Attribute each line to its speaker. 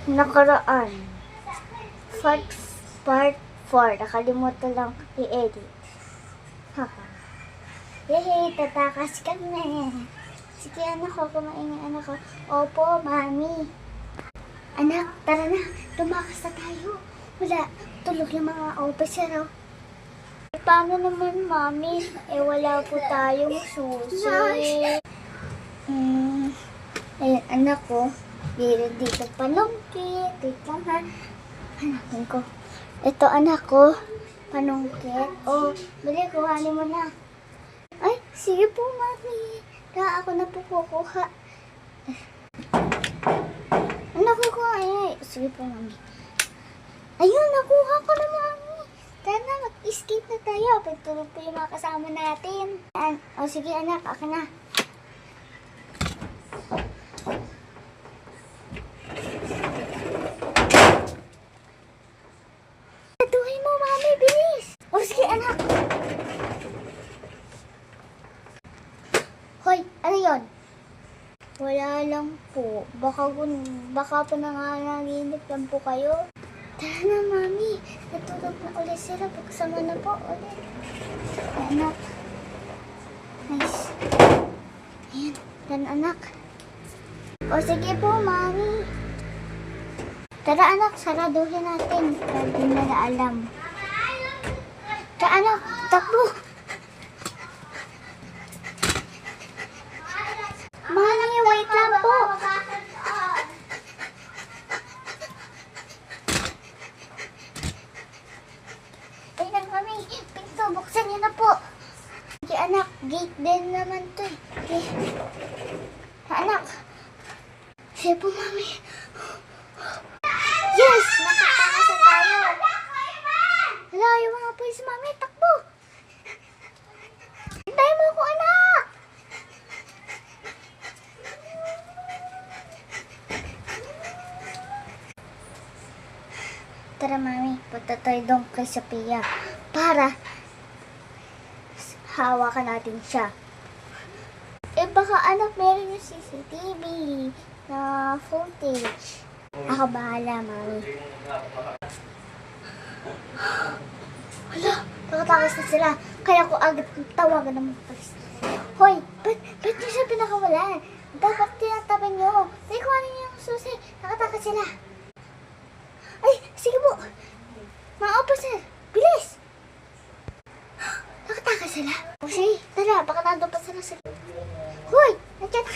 Speaker 1: nakaraan. Part 4. Nakalimutan lang i-edit. Haha. Yehey, tatakas kami. Sige anak ko, kumain ng anak ko. Opo, mami. Anak, tara na. Tumakas na tayo. Wala, tulog yung mga officer. Oh. Paano naman, mami? Wala po tayong susi. Anak ko, dito panungkit. Wait lang ha. Hanakin ko. Ito anak ko, panungkit. Oh, bali, kuhanin mo na. Ay, sige po, mami. Ako na po kukuha. Nakukuha. Ay, sige po, mami. Ayun, nakuha ko na, mami. Tara na, mag-escape na tayo. Pagtulog po yung mga kasama natin. O, sige anak, akin na. Tuhay mo, mami, bilis. O, sige anak. Hoy, ano yun? Wala lang po. Baka po nangangaginip lang po kayo. Tara na, mami. Natulog na ulit sila. Pagsama na po ulit. Anak. Nice. Ayan. Dan anak. O sige po, mami. Tara anak, saraduhin natin. Hindi na alam. Tara anak, takbo. Mami, wait lang po. Ayun, mami. Pinto, buksan niyo na po. Sige, anak. Gate din naman to eh. Okay. Anak. Sige po, mami. Yes! Nakatakas na tayo. Hala, yung mga pulis, mami. Takbo. Hintayin mo ako, anak. Tara, mami. Punta tayo doon kay Sophia para hawakan natin siya. Baka anak, meron yung CCTV na footage. Ako bahala, mami. Wala, nakatakas na sila. Kaya ko agad tawagan ng mga polis. Hoy, ba't niyo siya pinakawalan? Dapat tinatabi niyo. Ay, kuhanin niyo yung susi. Nakatakas sila. Ay, sige po. Mga officer, bilis! Nakatakas sila. O sige, tara, baka nandun pa sila. Hoy, nandiyan.